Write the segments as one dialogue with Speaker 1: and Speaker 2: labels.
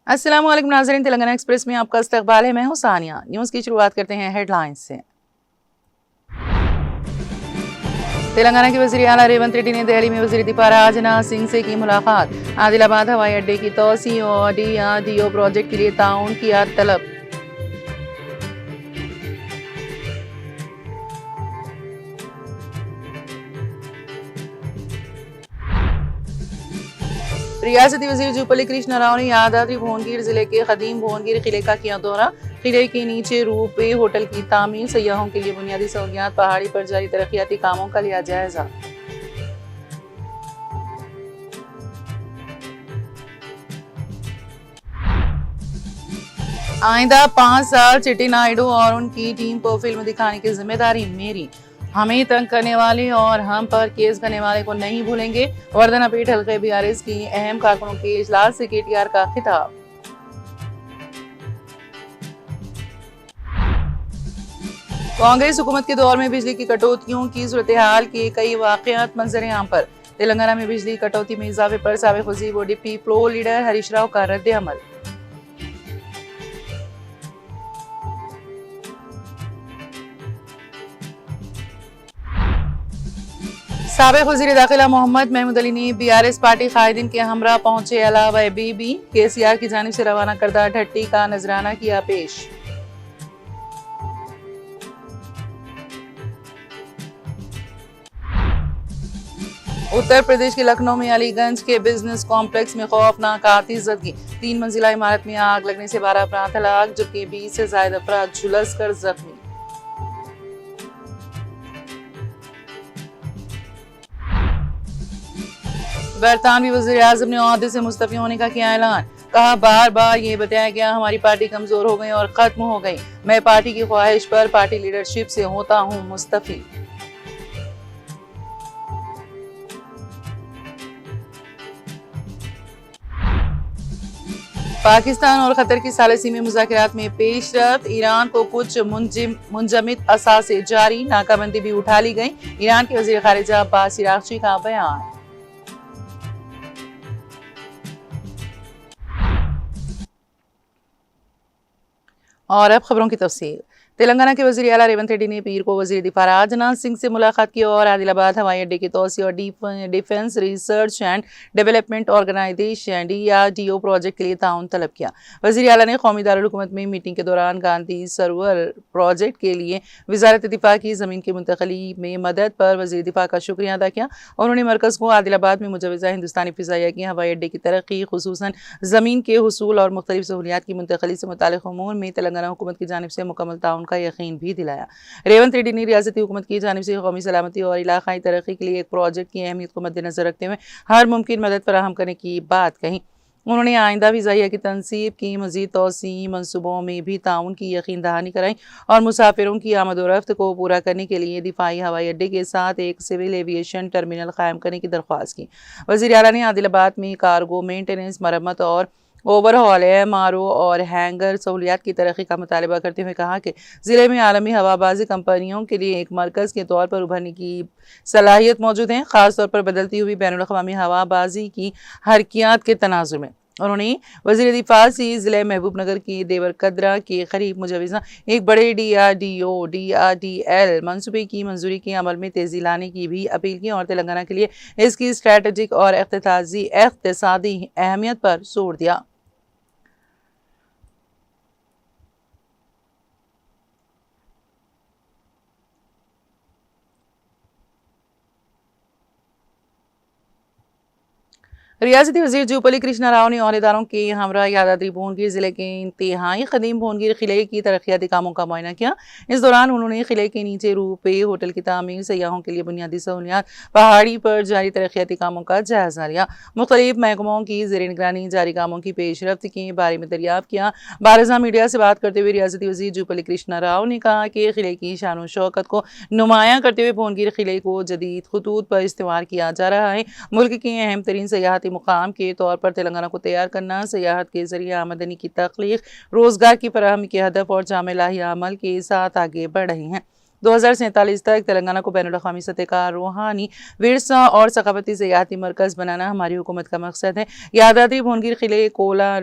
Speaker 1: अस्सलाम वालेकुम नाज़रीन, तेलंगाना एक्सप्रेस में आपका इस्तकबाल है। मैं हूं सानिया। न्यूज़ की शुरुआत करते हैं हेडलाइंस से। तेलंगाना के वज़ीर आला रेवंत रेड्डी ने दिल्ली में वज़ीर दिफा राजनाथ सिंह से की मुलाकात। आदिलाबाद हवाई अड्डे की तोसी और DRDO प्रोजेक्ट के लिए ताउन किया तलब। रियासती वज़ीर जुपली कृष्णा राव ने यादाद्री भुवनगिर जिले के कदीम भुवनगिर किले का किया दौरा। किले के नीचे रूपे होटल की तामीर, सयाहों के लिए बुनियादी सहूलियात, पहाड़ी पर जारी तरक्याती कामों का लिया जायजा। आइंदा 5 साल चिट्टी नायडू और उनकी टीम को फिल्म दिखाने की जिम्मेदारी मेरी। हमें तंग करने वाले और हम पर केस करने वाले को नहीं भूलेंगे। वर्धना पीठ हल्के BRS की अहम कारकुनों के इजलास से KTR का खिताब। कांग्रेस हुकूमत के दौर में बिजली की कटौतियों की सूरत हाल के कई वाकयात मंजर आम पर। तेलंगाना में बिजली कटौती में इजाफे पर साबिक वज़ीर और DP pro leader Harish Rao का रद्द अमल। साबिक वज़ीर दाखिला मोहम्मद महमूद अली ने BRS पार्टी कायदीन के हमरा पहुंचे। अलावा बीबी KCR की जानिब से रवाना करदा ढट्टी का नजराना किया पेश। उत्तर प्रदेश के लखनऊ में अलीगंज के बिजनेस कॉम्प्लेक्स में खौफनाक आतिशबाजी। 3 मंजिला इमारत में आग लगने से 12 अफराद हलाक, जबकि 20 से ज्यादा अफराद झुलस कर जख्मी। बरतानवी वज़ीर आज़म ने ओहदे से मुस्तफी होने का किया ऐलान। कहा, बार बार ये बताया गया हमारी पार्टी कमजोर हो गई और खत्म हो गई। मैं पार्टी की ख्वाहिश पर पार्टी लीडरशिप से होता हूं मुस्तफी। पाकिस्तान और कतर की सालिसी में मुज़ाकरात में पेशरफ्त। ईरान को कुछ मुंजमद असासे जारी, नाकाबंदी भी उठा ली गई। ईरान के वज़ीर ख़ारिजा अब्बास इराक़ची का बयान। और अब खबरों की तफसील। तेलंगाना के वज़ीर आला रेवंत रेड्डी ने पीर को वज़ीर दिफा राजनाथ सिंह से मुलाकात की और आदिलाबाद हवाई अड्डे की तोसी और defence research and development organisation DRDO project के लिए ताउन तलब किया। वज़ीर आला ने कौमी दारुल हुकूमत में मीटिंग के दौरान गांधी सरोवर प्रोजेक्ट के लिए वज़ारत दिफा की ज़मीन की मुंतकली में मदद पर वज़ीर दिफा का शुक्रिया अदा किया। उन्होंने मरकज़ को आदिलाबाद में मुजवज़ा हिंदुस्तानी फ़िज़ाइया की हवाई अड्डे की तरक्की, खुसूसन ज़मीन के हुसूल और मुख्तलिफ सहूलियात की मुंतकली से मुताल्लिक़ उमूर में तेलंगाना हुकूमत की जानिब से मुकम्मल ताउन का यकीन भी दिलाया। रेवंत रेड्डी ने रियासती हुकूमत की जानिब से कौमी सलामती और इलाकाई तरक्की के लिए एक प्रोजेक्ट की अहमियत को मद्देनजर रखते हुए हर मुमकिन मदद फराहम करने की बात कही। उन्होंने आइंदा फ़िज़ाइया की तनसीब की मज़ीद तोसी मनसूबों में भी ताउन की यकीन दहानी कराई और मुसाफिरों की आमद-ओ-रफ्त को पूरा करने के लिए दिफाई हवाई अड्डे के साथ एक सिविल एविएशन टर्मिनल कायम करने की दरख्वास्त की। वज़ीर आला ने आदिलाबाद में कार्गो मेंटेनेंस, मरम्मत और ओवरहॉल, MRO और हैंगर सहूलियात की तरक्की का मुतालबा करते हुए कहा कि ज़िले में आलमी हवाबाजी कंपनियों के लिए एक मरकज़ के तौर पर उभरने की सलाहियत मौजूद है, ख़ासतौर पर बदलती हुई बैनुल-अक़वामी हवाबाजी की हरकियात के तनाज़ुर में। उन्होंने वज़ीर दिफा से ज़िले महबूब नगर के देवरकद्रा के करीब मुजवज़ा एक बड़े DRDO/DRDL मनसूबे की मंजूरी के अमल में तेज़ी लाने की भी अपील की और तेलंगाना के लिए इसकी स्ट्रैटेजिक और इक़्तिसादी अहमियत पर जोर दिया। रियासती वज़ीर जुपली कृष्णा राव ने ओहदेदारों के हमरा यादाद्री भुवनगिर जिले के इंतहाई कदीम भुवनगिर किले की तरक्याती कामों का मुआयना किया। इस दौरान उन्होंने किले के नीचे रूपे होटल की तामीर, सयाहों के लिए बुनियादी सहूलियात, पहाड़ी पर जारी तरक्याती कामों का जायजा लिया। मुख्तलिफ महकमों की ज़ेर निगरानी जारी कामों की पेशरफ्त के बारे में दरियाफ्त किया। बारज़ा मीडिया से बात करते हुए रियासती वज़ीर जुपली कृष्णा राव ने कहा कि किले की शान व शौकत को नुमायां करते हुए भुवनगिर किले को जदीद खतूत पर इस्तेमाल किया जा रहा है। मुल्क के अहम तरीन सयाहती मुकाम के तौर पर तेलंगाना को तैयार करना, सयाहत के जरिए आमदनी की तख्लीक, रोजगार की फराहमी के हदफ और जामे लाहिया अमल के साथ आगे बढ़ रहे हैं। 2047 तक तेलंगाना को बैनुल-अक़वामी सतह का रूहानी विरसा और सकाफती सयाहती मरकज़ बनाना हमारी हुकूमत का मकसद है। यादाद्री भुवनगिर किले कोला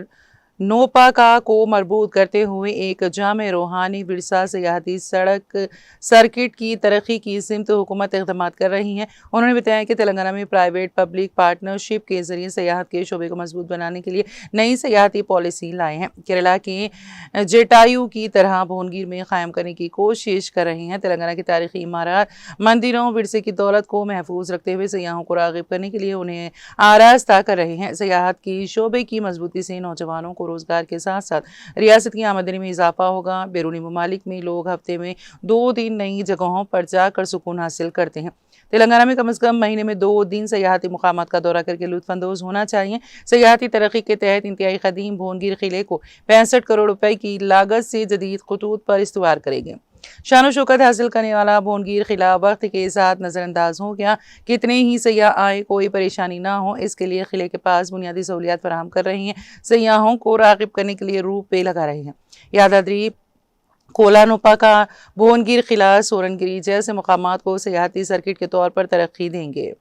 Speaker 1: नोपाका को मजबूत करते हुए एक जामे रूहानी विरसा सियाहती सड़क सर्किट की तरक्की की सिमत हुकूमत इक़दाम कर रही है। उन्होंने बताया कि तेलंगाना में प्राइवेट पब्लिक पार्टनरशिप के जरिए सियाहत के शोबे को मजबूत बनाने के लिए नई सियाहती पॉलिसी लाए हैं। केरला के जेटायू की तरह भुवनगिर में कायम करने की कोशिश कर रही हैं। तेलंगाना की तारीखी इमारत, मंदिरों, विरसे की दौलत को महफूज रखते हुए सयाहों को राग़िब करने के लिए उन्हें आरास्ता कर रहे हैं। सियाहत की शोबे की मजबूती से नौजवानों को रोजगार के साथ साथ रियासत की आमदनी में इजाफा होगा। बैरूनी ममालिक में लोग हफ्ते में 2 दिन नई जगहों पर जाकर सुकून हासिल करते हैं। तेलंगाना में कम से कम महीने में 2 दिन सयाहती मुकामात का दौरा करके लुत्फानंदोज होना चाहिए। सयाहती तरक्की के तहत इंतहाई कदीम भुवनगिर किले को 65 करोड़ रुपए की लागत से जदीद खतूत पर इस्तवार करेंगे। शान शौकत हासिल करने वाला भुवनगिर किला वक्त के साथ नजरअंदाज हो गया। कितने ही सयाह आए, कोई परेशानी ना हो, इसके लिए किले के पास बुनियादी सहूलियात फराहम कर रही हैं। सयाहों को राग़िब करने के लिए रूप पे लगा रहे हैं। यादाद्री, कोलानुपाका, भुवनगिर किला, सोरनगिरी जैसे मकामात को सयाहती सर्किट के तौर पर तरक्की देंगे।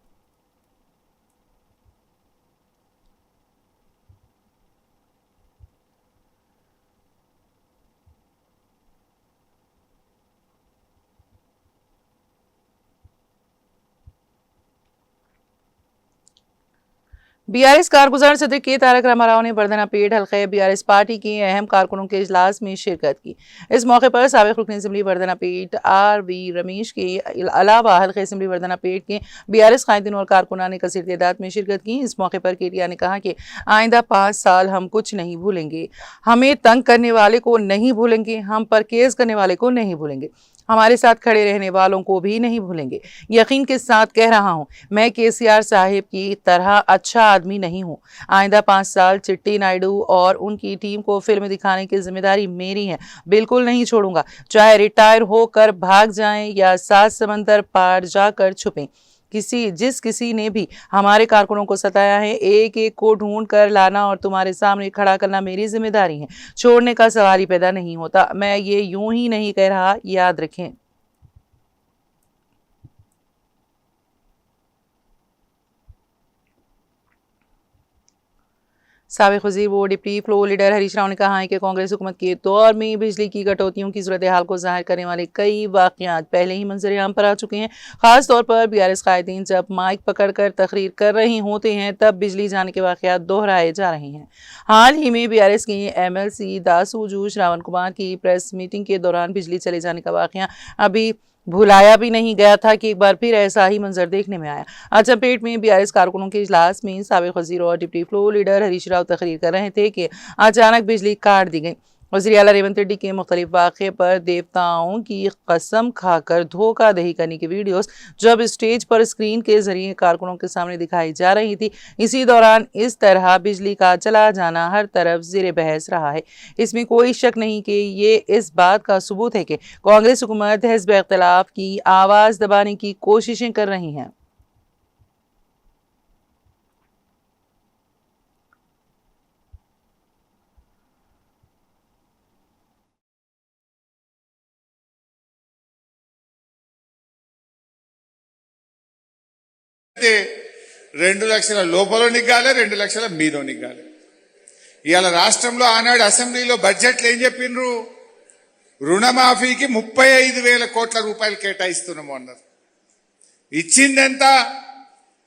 Speaker 1: बीआरएस कारगुजार सदर के तारक रामाराव ने वर्धनापेट हल्के बीआरएस पार्टी के अहम कारकुनों के इजलास में शिरकत की। इस मौके पर साबिक रुकन असेंबली वर्धनापेट आर.वी. रमेश के अलावा हल्के असेंबली वर्धनापेट के बीआरएस कायदीन और कारकुनान ने कसीर तादाद में शिरकत की। इस मौके पर केटीआर ने कहा कि आइंदा 5 साल हम कुछ नहीं भूलेंगे, हमें तंग करने वाले को नहीं भूलेंगे, हम पर केस करने वाले को नहीं भूलेंगे, हमारे साथ खड़े रहने वालों को भी नहीं भूलेंगे। यकीन के साथ कह रहा हूं, मैं केसीआर साहिब की तरह अच्छा आदमी नहीं हूं। आइंदा 5 साल चिट्टी नायडू और उनकी टीम को फिल्म दिखाने की जिम्मेदारी मेरी है। बिल्कुल नहीं छोड़ूंगा, चाहे रिटायर होकर भाग जाएं या 7 समंदर पार जाकर छुपें। किसी ने भी हमारे कारकुनों को सताया है, एक एक को ढूंढ कर लाना और तुम्हारे सामने खड़ा करना मेरी जिम्मेदारी है। छोड़ने का सवाल ही पैदा नहीं होता। मैं ये यूं ही नहीं कह रहा, याद रखें। साबिक वज़ीर व deputy floor leader Harish Rao ने कहा है कि कांग्रेस हुकूमत के दौर में बिजली की कटौतियों की सूरत हाल को जाहिर करने वाले कई वाक़यात पहले ही मंजर आम पर आ चुके हैं। खास तौर पर बीआरएस कायदीन जब माइक पकड़कर तकरीर कर रहे होते हैं तब बिजली जाने के वाक़यात दोहराए जा रहे हैं। हाल ही में बीआरएस के एमएलसी दासूजू श्रावण कुमार की प्रेस मीटिंग के दौरान बिजली चले जाने का वाक़या अभी भुलाया भी नहीं गया था कि एक बार फिर ऐसा ही मंजर देखने में आया। अचंपेट में बीआरएस कारकुनों के इजलास में साबिक वज़ीर और deputy floor leader Harish Rao तकरीर कर रहे थे कि अचानक बिजली काट दी गई। वज़ीर आला रेवंत रेड्डी के मुख्तलिफ वाक़े पर देवताओं की कसम खाकर धोखाधड़ी करने की वीडियोस जब स्टेज पर स्क्रीन के जरिए कारकुनों के सामने दिखाई जा रही थी, इसी दौरान इस तरह बिजली का चला जाना हर तरफ ज़ेरे बहस रहा है। इसमें कोई शक नहीं कि ये इस बात का सबूत है कि कांग्रेस हुकूमत हिज़्ब इख्तिलाफ की आवाज़ दबाने की कोशिशें कर रही हैं।
Speaker 2: అయితే 2 లక్షల లోపల నిగ్గాలి, 2 లక్షల మీద నిగ్గాలి. ఇవాళ రాష్ట్రంలో ఆనాడు అసెంబ్లీలో బడ్జెట్లు ఏం చెప్పిండ్రు? రుణమాఫీకి 35,000 కోట్ల రూపాయలు కేటాయిస్తున్నాము అన్నారు. ఇచ్చిందెంత?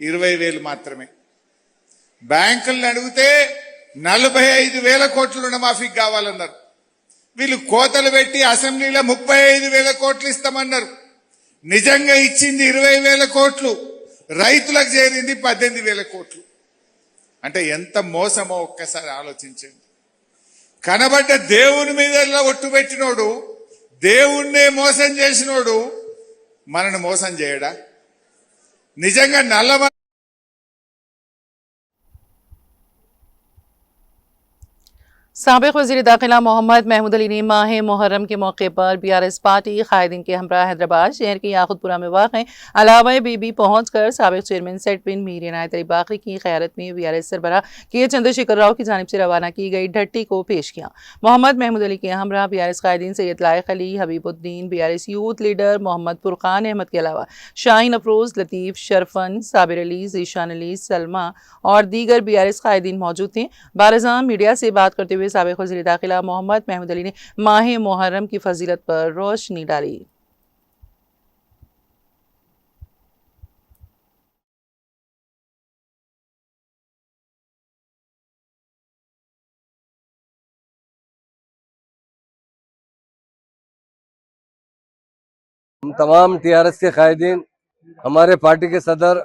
Speaker 2: 20,000 మాత్రమే. బ్యాంకులను అడిగితే 45,000 కోట్ల రుణమాఫీకి కావాలన్నారు. వీళ్ళు కోతలు పెట్టి అసెంబ్లీలో 35,000 కోట్లు ఇస్తామన్నారు. నిజంగా ఇచ్చింది 20,000 కోట్లు, రైతులకు చేరింది 18,000 కోట్లు. అంటే ఎంత మోసమో ఒక్కసారి ఆలోచించండి. కనబడ్డ దేవుని మీద ఒట్టు పెట్టినోడు, దేవుణ్ణే మోసం చేసినోడు మనను మోసం చేయడా? నిజంగా నల్ల
Speaker 1: साबिक वज़ीर दाखिला मोहम्मद महमूद अली ने माह मुहर्रम के मौके पर बीआरएस पार्टी कायदीन के हमरा हैदराबाद शहर के याकुतपुरा में वाक़ अलावा बीबी पहुँच कर साबिक चेयरमैन सेट बिन मीर इनायत अली बाकरी की क़यादत में बीआरएस सरबराह के चंद्रशेखर राव की जानिब से रवाना की गई ढट्टी को पेश किया। मोहम्मद महमूद अली के हमरा बीआरएस कायदीन Syed Laiq Ali, Habibuddin, BRS youth leader Mohammed Furqan Ahmed के अलावा शाहीन अफरोज, लतीफ़, शरफन, साबिर अली, ज़ीशान अली, सलमा और दीगर बीआरएस कायदीन मौजूद थे। बारज़ाम मीडिया से बात करते हुए साबिक़ वज़ीर दाखिला मोहम्मद महमूद अली ने माह मुहर्रम की फजीलत पर रोशनी डाली।
Speaker 3: हम तमाम टीआरएस के कायदीन हमारे पार्टी के सदर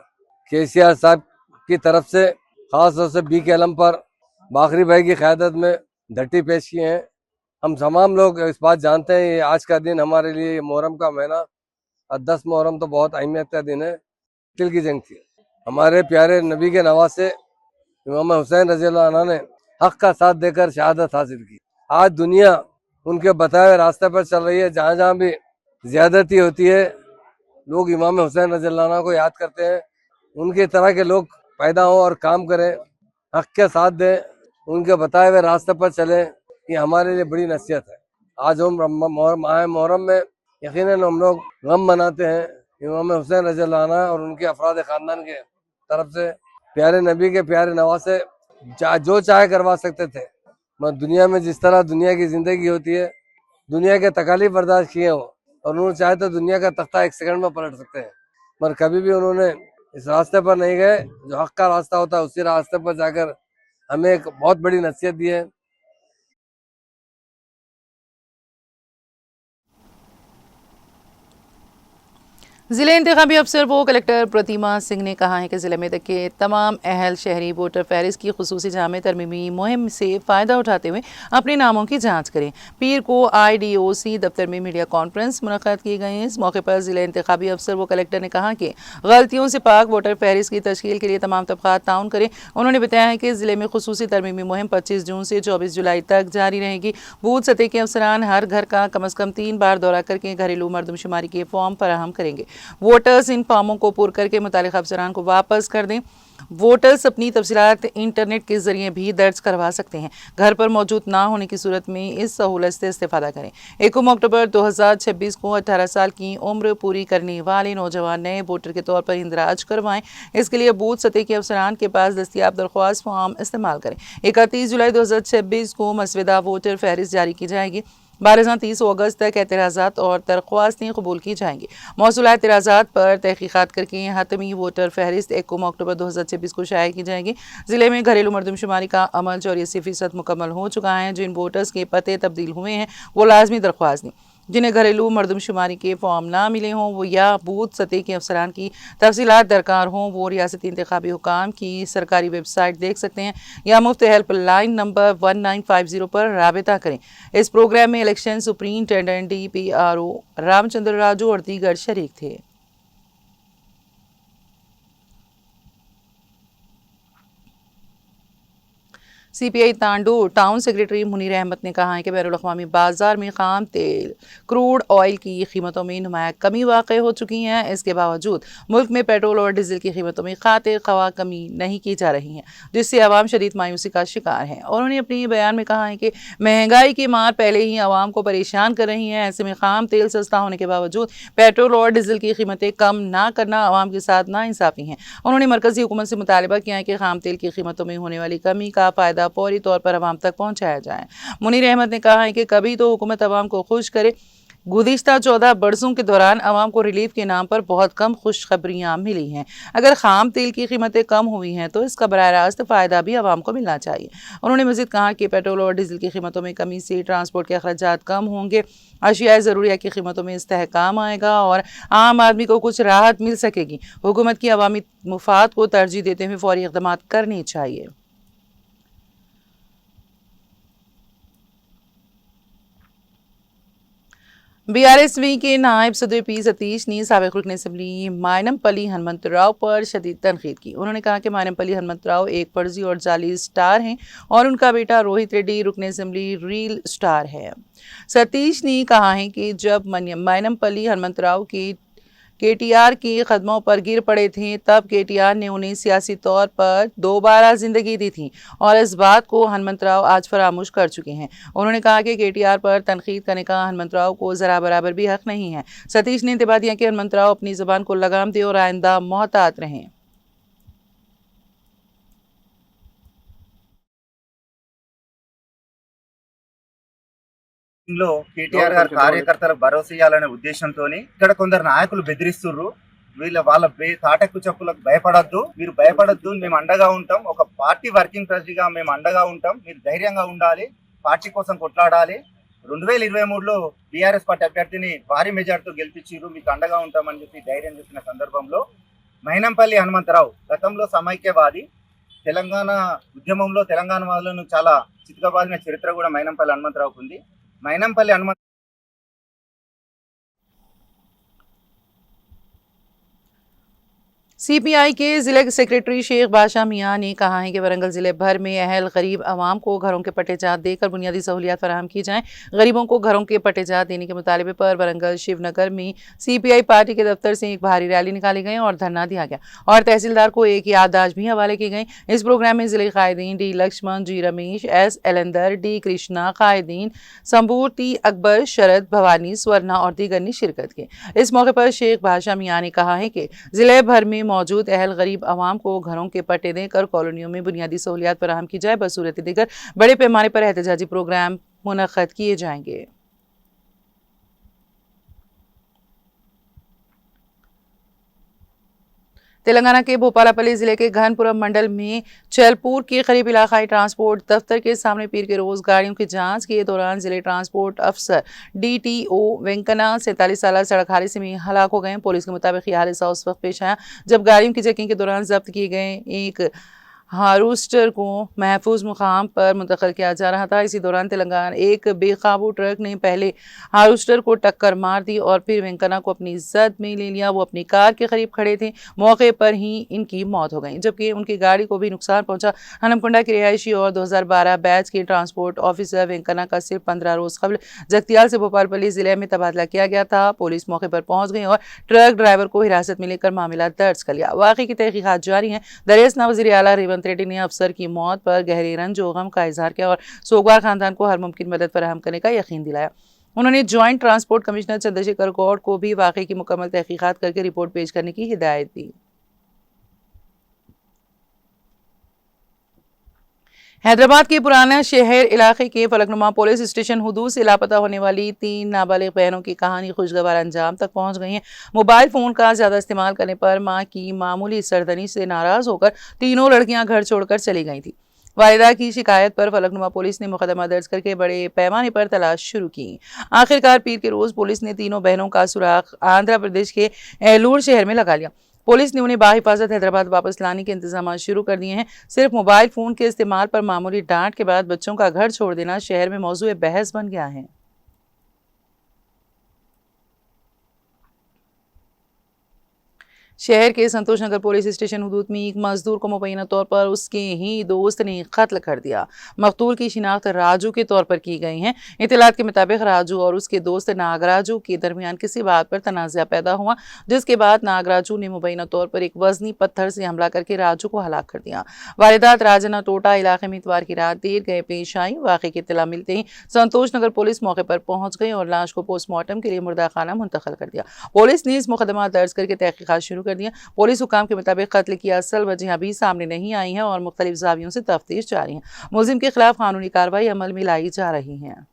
Speaker 3: केसीआर साहब की तरफ से खास तौर से बी के अलम पर बाखरी भाई की क़यादत में धट्टी पेश किए हैं। हम तमाम लोग इस बात जानते हैं ये आज का दिन हमारे लिए मुहर्रम का महीना और 10 मुहर्रम तो बहुत अहमियत का दिन है। तिल की जंग थी, हमारे प्यारे नबी के नवासे इमाम हुसैन रज़ी अल्लाह अन्हु ने हक का साथ देकर शहादत हासिल की। आज दुनिया उनके बताए हुए रास्ते पर चल रही है। जहाँ जहाँ भी ज्यादती होती है लोग इमाम हुसैन रज़ी अल्लाह अन्हु को याद करते हैं। उनके तरह के लोग पैदा हों और काम करें, हक के साथ दें, उनके बताए हुए रास्ते पर चलें, ये हमारे लिए बड़ी नसीहत है। आज हम माह मुहर्रम में यकीनन हम लोग गम मनाते हैं इमाम हुसैन रज़ी अल्लाह अन्हु और उनके अफराद खानदान के तरफ से। प्यारे नबी के प्यारे नवासे जो चाहे करवा सकते थे, मगर दुनिया में जिस तरह दुनिया की जिंदगी होती है, दुनिया के तकालीफ बर्दाश्त किए हों और उन्होंने चाहे तो दुनिया का तख्ता एक सेकंड में पलट सकते हैं, मगर कभी भी उन्होंने इस रास्ते पर नहीं गए। जो हक का रास्ता होता है उसी रास्ते पर जाकर हमें एक बहुत बड़ी नसीहत दी है।
Speaker 1: जिले इंतखाबी अफसर वो कलेक्टर प्रतिमा सिंह ने कहा है कि जिले में के तमाम अहल शहरी वोटर फहरिस्त की खुसूसी जामे तरमीमी मुहिम से फ़ायदा उठाते हुए अपने नामों की जांच करें। पीर को IDOC दफ्तर में मीडिया कॉन्फ्रेंस मुनक़्क़द की गई। इस मौके पर जिले इंतखाबी अफसर वो कलेक्टर ने कहा कि गलतियों से पाक वोटर फहरिस्त की तश्कील के लिए तमाम तबक़ात ताउन करें। उन्होंने बताया है कि जिले में खुसूसी तरमीमी मुहिम 25 जून से 24 जुलाई तक जारी रहेगी। बूथ सतह के अफसरान हर घर का कम अज़ कम 3 बार दौरा करके घरेलू मरदमशुमारी के फॉर्म फराहम करेंगे। वोटर्स इन फॉर्मों को पुर करके मुतालिका अफसरान को वापस कर दें। वोटर्स अपनी तफसीलात इंटरनेट के जरिए भी दर्ज करवा सकते हैं। घर पर मौजूद ना होने की सूरत में इस सहूलत से इस्तेफादा करें। 1 अक्टूबर 2026 को 18 साल की उम्र पूरी करने वाले नौजवान नए वोटर के तौर पर इंदराज करवाएं। इसके लिए बूथ सतह के अफसरान के पास दस्तियाब दरख्वास्त फॉर्म इस्तेमाल करें। 31 जुलाई 2026 को मसवदा वोटर फहरिस्त जारी की जाएगी। 30 अगस्त तक एतराज़ात और दरख्वास्तें कबूल की जाएंगी। मौसूला एतराज़ात पर तहकीक़ात करके हतमी वोटर फहरिस्त 1 अक्टूबर 2026 को शाया की जाएगी। ज़िले में घरेलू मरदमशुमारी का अमल 84% मुकम्मल हो चुका है। जिन वोटर्स के पते तब्दील हुए हैं वो लाजमी दरख्वास्त दें। जिन्हें घरेलू मरदमशुमारी के फॉर्म ना मिले हों वो या बूथ सतह के अफसरान की तफसीलात दरकार हों वो रियासती इंतखाबी हुकाम की सरकारी वेबसाइट देख सकते हैं या मुफ्त हेल्पलाइन नंबर 1950 पर राबिता करें। इस प्रोग्राम में election superintendent DPRO Ramchandra Raju और दीगर शरीक थे। CPI Tandur town secretary Munir Ahmed ने कहा है कि बैनुल-अक़वामी बाजार में खाम तेल क्रूड ऑयल की कीमतों में नुमाया कमी वाक़ हो चुकी है। इसके बावजूद मुल्क में पेट्रोल और डीजल की कीमतों में खातिर ख़वा कमी नहीं की जा रही है, जिससे आवाम शदीद मायूसी का शिकार है। और उन्होंने अपने बयान में कहा है कि महंगाई की मार पहले ही आवाम को परेशान कर रही है। ऐसे में खाम तेल सस्ता होने के बावजूद पेट्रोल और डीजल की कीमतें कम ना करना आवाम के साथ नाइंसाफ़ी है। उन्होंने मरकज़ी हुकूमत से मुतालबा किया है कि खाम तेल की कीमतों में होने वाली कमी का फ़ायदा फौरी तौर पर आवाम तक पहुंचाया जाए। मुनीर अहमद ने कहा है कि कभी तो हुकूमत आवाम को खुश करे। गुज़िश्ता 14 बरसों के दौरान आवाम को रिलीफ के नाम पर बहुत कम खुशखबरियाँ मिली हैं। अगर खाम तेल की कीमतें कम हुई हैं तो इसका बराह रास्त फ़ायदा भी आवाम को मिलना चाहिए। उन्होंने मज़ीद कहा कि पेट्रोल और डीजल की कीमतों में कमी से ट्रांसपोर्ट के अखराजात कम होंगे, अशियाए ज़रूरिया की कीमतों में इस्तेहकाम आएगा और आम आदमी को कुछ राहत मिल सकेगी। हुकूमत की अवामी मुफाद को तरजीह देते हुए फौरी इक़दाम करने चाहिए। BRSV के नायब सदर P सतीश ने साबिक़ रुकन असम्बली मायनमपल्ली हनुमंतराव पर शदीद तनकीद की। उन्होंने कहा कि मायनमपल्ली हनुमंतराव एक फर्जी और जाली स्टार हैं और उनका बेटा रोहित रेड्डी रुकन असम्बली रियल स्टार है। सतीश ने कहा है कि जब मायनमपल्ली हनुमंतराव के KTR के कदमों पर गिर पड़े थे तब KTR ने उन्हें सियासी तौर पर दोबारा जिंदगी दी थी और इस बात को हनुमंतराव आज फरामोश कर चुके हैं। उन्होंने कहा कि KTR पर तनकीद करने का हनुमंतराव को ज़रा बराबर भी हक नहीं है। सतीश ने इंतबाह दिया कि हनुमंतराव अपनी ज़बान को लगाम दे और आइंदा मोहतात रहें।
Speaker 4: లో కేటీఆర్ గారు కార్యకర్తలకు భరోసా ఇవ్వాలనే ఉద్దేశంతో ఇక్కడ కొందరు నాయకులు బెదిరిస్తుర్రు. వాళ్ళ తాటెక్కు చెప్పులకు భయపడద్దు, మీరు భయపడద్దు, మేము అండగా ఉంటాం. ఒక పార్టీ వర్కింగ్ ప్రెసిడెంట్గా మేము అండగా ఉంటాం. మీరు ధైర్యంగా ఉండాలి, పార్టీ కోసం కొట్లాడాలి. 2023లో బీఆర్ఎస్ పార్టీ అభ్యర్థిని భారీ మెజార్టీతో గెలిపించారు, మీకు అండగా ఉంటామని చెప్పి ధైర్యం చెప్పిన సందర్భంలో మైనంపల్లి హనుమంతరావు గతంలో సమైక్యవాది, తెలంగాణ ఉద్యమంలో తెలంగాణ వాళ్ళను చాలా చితకబాదిన చరిత్ర కూడా మైనంపల్లి హనుమంతరావుకు ఉంది. మైనంపల్లి హనుమంత
Speaker 1: सीपीआई के जिले के सेक्रेटरी शेख बादशाह मियां ने कहा है कि वरंगल जिले भर में अहल गरीब आवाम को घरों के पट्टेजात देकर बुनियादी सहूलियात फराहम की जाएं। गरीबों को घरों के पट्टेजात देने के मुतालबे पर वरंगल शिवनगर में सीपीआई पार्टी के दफ्तर से एक भारी रैली निकाली गई और धरना दिया गया और तहसीलदार को एक याददाश्त भी हवाले की गई। इस प्रोग्राम में जिले कायदीन D Laxman, G Ramesh, S Elender, D Krishna, कायदीन संबूर, टी अकबर, शरद, भवानी, स्वर्णा और दीगर ने शिरकत की। इस मौके पर शेख बादशाह मियां ने कहा है कि जिले भर में मौजूद अहल गरीब आवाम को घरों के पट्टे देकर कॉलोनियों में बुनियादी सहूलियात फराहम की जाए। बसूरत दीगर बड़े पैमाने पर एहतजाजी प्रोग्राम मुनक्कद किए जाएंगे। तेलंगाना के भोपालापल्ली जिले के घनपुरम मंडल में चैलपुर के करीब इलाकाई ट्रांसपोर्ट दफ्तर के सामने पीर के रोज गाड़ियों की जांच के दौरान जिले ट्रांसपोर्ट अफसर डीटीओ वेंकना 47 साल सड़क हादसे में हलाक हो गए। पुलिस के मुताबिक यह हादसा उस वक्त पेश आया जब गाड़ियों की चेकिंग के दौरान जब्त किए गए एक हार्वेस्टर को महफूज मुकाम पर मुंतकिल किया जा रहा था। इसी दौरान तेलंगाना एक बेकाबू ट्रक ने पहले हार्वेस्टर को टक्कर मार दी और फिर वेंकना को अपनी जद में ले लिया। वो अपनी कार के करीब खड़े थे, मौके पर ही इनकी मौत हो गई, जबकि उनकी गाड़ी को भी नुकसान पहुंचा। हनमकुंडा के रिहायशी और 2012 बैच के ट्रांसपोर्ट ऑफिसर वेंकना का सिर्फ 15 रोज कबल जगतियाल से भोपालपल्ली जिले में तबादला किया गया था। पुलिस मौके पर पहुंच गई और ट्रक ड्राइवर को हिरासत में लेकर मामला दर्ज कर लिया। वाकई की तहकीकात जारी है। दरियासना वज़ीर आला रेवंत रेड्डी ने अफसर की मौत पर गहरे रंज और गम का इजहार किया और सोगवार खानदान को हर मुमकिन मदद फराहम करने का यकीन दिलाया। उन्होंने joint transport commissioner Chandrashekhar Gaur को भी वाकई की मुकम्मल तहकीकात करके रिपोर्ट पेश करने की हिदायत दी। हैदराबाद के पुराना शहर इलाके के फलकनुमा पुलिस स्टेशन हुदूद से लापता होने वाली 3 नाबालिग बहनों की कहानी खुशगवार अंजाम तक पहुंच गई है। मोबाइल फोन का ज्यादा इस्तेमाल करने पर मां की मामूली सरदनी से नाराज होकर तीनों लड़कियां घर छोड़कर चली गई थी। वालिदा की शिकायत पर फलकनुमा पुलिस ने मुकदमा दर्ज करके बड़े पैमाने पर तलाश शुरू की। आखिरकार पीर के रोज पुलिस ने तीनों बहनों का सुराग आंध्र प्रदेश के एलूर शहर में लगा लिया। पुलिस ने उन्हें बाहिफाजत हैदराबाद वापस लाने के इंतजाम शुरू कर दिए हैं। सिर्फ मोबाइल फोन के इस्तेमाल पर मामूली डांट के बाद बच्चों का घर छोड़ देना शहर में मौजूद बहस बन गया है। शहर के संतोष नगर पुलिस स्टेशन हुदूद में एक मजदूर को मुबैना तौर पर उसके ही दोस्त ने कत्ल कर दिया। मकतूल की शिनाख्त राजू के तौर पर की गई है। इत्तलात के मुताबिक राजू और उसके दोस्त नागराजू के दरमियान किसी बात पर तनाज़ा पैदा हुआ, जिसके बाद नागराजू ने मुबैना तौर पर एक वजनी पत्थर से हमला करके राजू को हलाक कर दिया। वारदात राजना टोटा इलाके में इतवार की रात देर गए पेश आई। वाक़े की इत्तला मिलते ही संतोष नगर पुलिस मौके पर पहुंच गई और लाश को पोस्टमार्टम के लिए मुर्दा खाना मुंतकिल कर दिया। पुलिस ने इस मुकदमा दर्ज करके तहकीकात शुरू कर दिया। पुलिस हुकाम के मुताबिक कत्ल की असल वजह अभी सामने नहीं आई है और मुख्तलिफ जावियों से तफ्तीश जारी है। मुलजिम के खिलाफ कानूनी कार्रवाई अमल में लाई जा रही है।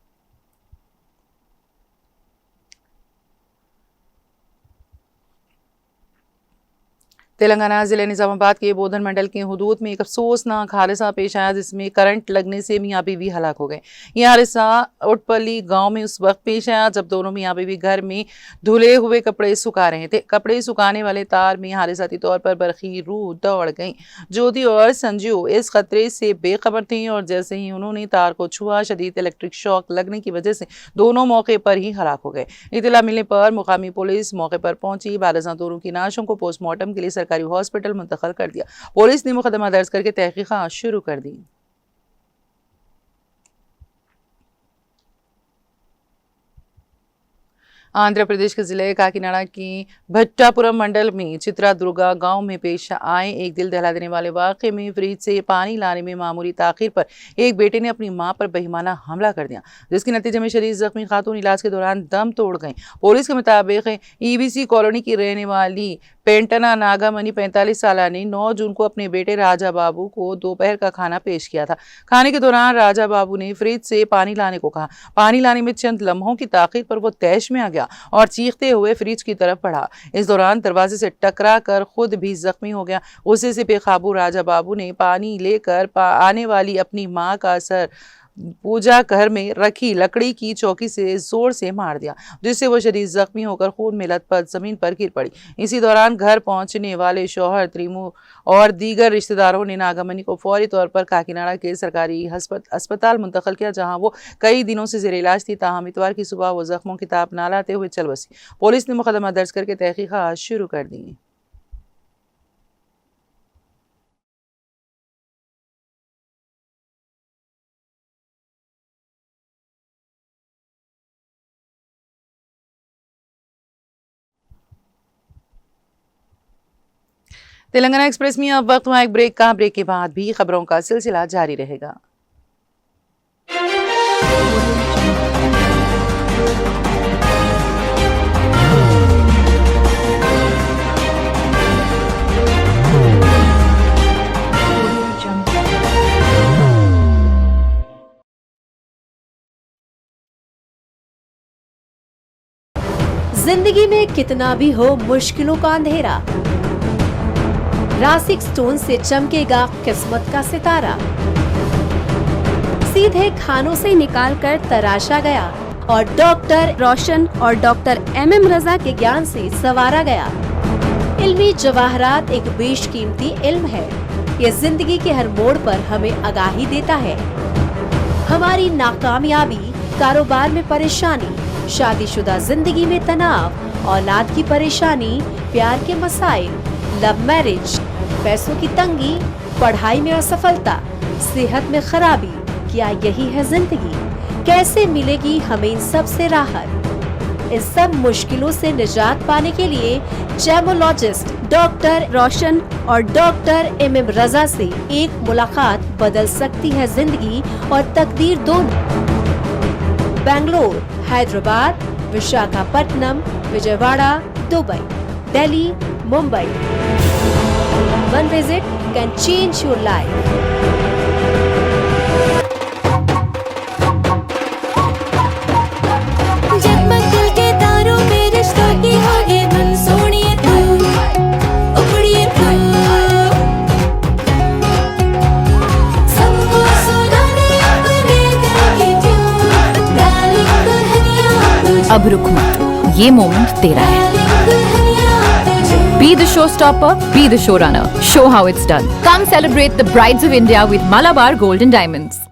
Speaker 1: तेलंगाना जिले निजामाबाद के बोधन मंडल के हुदूद में एक अफसोसनाक हादसा पेश आया जिसमें करंट लगने से मियाँ बीवी हलाक हो गए। यह हादसा उटपल्ली गांव में उस वक्त पेश आया जब दोनों मियाँ बीवी घर में धुले हुए कपड़े सुखा रहे थे। कपड़े सुखाने वाले तार में हादसाती तौर पर बरखी रूह दौड़ गई। ज्योति और संजू इस खतरे से बेखबर थे और जैसे ही उन्होंने तार को छुआ शदीद इलेक्ट्रिक शॉक लगने की वजह से दोनों मौके पर ही हलाक हो गए। इत्तला मिलने पर मुकामी पुलिस मौके पर पहुंची। बालजा दोनों की नाशों को पोस्टमार्टम के लिए सरकारी हॉस्पिटल मुंतकिल कर दिया। पुलिस ने मुकदमा दर्ज करके तहकीकात शुरू कर दी। आंध्र प्रदेश के जिले काकीनाडा की भट्टापुरम मंडल में चित्रादुर्गा गांव में पेश आए एक दिल दहला देने वाले वाक़े में फ्रिज से पानी लाने में मामूली ताखीर पर एक बेटे ने अपनी मां पर बेईमाना हमला कर दिया, जिसके नतीजे में शदीद जख्मी खातून इलाज के दौरान दम तोड़ गई। पुलिस के मुताबिक ईबीसी कॉलोनी की रहने वाली पेंटना नागामणि 45 साल ने 9 जून को अपने बेटे राजा बाबू को दोपहर का खाना पेश किया था। खाने के दौरान राजा बाबू ने फ्रिज से पानी लाने को कहा। पानी लाने में चंद लम्हों की ताकीद पर वो तैश में आ गया और चीखते हुए फ्रिज की तरफ बढ़ा। इस दौरान दरवाजे से टकरा कर खुद भी जख्मी हो गया। गुस्से से बेकाबू राजा बाबू ने पानी लेकर आने वाली अपनी मां का सर पूजा घर में रखी लकड़ी की चौकी से जोर से मार दिया, जिससे वो शदीद जख्मी होकर खून में लथपथ जमीन पर गिर पड़ी। इसी दौरान घर पहुंचने वाले शौहर त्रिमु और दीगर रिश्तेदारों ने नागामणि को फौरी तौर पर काकीनाडा के सरकारी अस्पताल मुंतकिल किया, जहां वो कई दिनों से जेर इलाज थी। ताहम इतवार की सुबह वो जख्मों की ताप ना लाते हुए चल बसी। पुलिस ने मुकदमा दर्ज करके तहकीकात शुरू कर दी। तेलंगाना एक्सप्रेस में अब वक्त हुआ एक ब्रेक का। ब्रेक के बाद भी खबरों का सिलसिला जारी रहेगा।
Speaker 5: जिंदगी में कितना भी हो मुश्किलों का अंधेरा, रासिक स्टोन से चमकेगा किस्मत का सितारा। सीधे खानों से निकालकर तराशा गया और डॉक्टर रोशन और डॉक्टर MM रजा के ज्ञान से संवारा गया। इल्मी जवाहरात एक बेशकीमती इल्म है। ये जिंदगी के हर मोड़ पर हमें आगाही देता है। हमारी नाकामयाबी, कारोबार में परेशानी, शादीशुदा जिंदगी में तनाव, औलाद की परेशानी, प्यार के मसाइल, लव मैरिज, पैसों की तंगी, पढ़ाई में असफलता, सेहत में खराबी, क्या यही है जिंदगी? कैसे मिलेगी हमें इन सब से राहत? इन सब मुश्किलों से निजात पाने के लिए जेमोलॉजिस्ट डॉक्टर रोशन और डॉक्टर MM रजा से एक मुलाकात बदल सकती है जिंदगी और तकदीर दोनों। Bangalore, Hyderabad, Visakhapatnam, Vijayawada, Dubai, Delhi, Mumbai. One visit can change your life.
Speaker 6: जगमग दिल के तारों पे रिश्तों की होगी धुन, सोनिए तू, उखड़िए तू, सबको सुनाने अपने दिल की ट्यून, डार्लिंग दुल्हनिया तुझे,
Speaker 7: अब रुक मत, ये मोमेंट तेरा है। Be the showstopper, be the showrunner. Show how it's done. Come celebrate the Brides of India with Malabar Gold and Diamonds.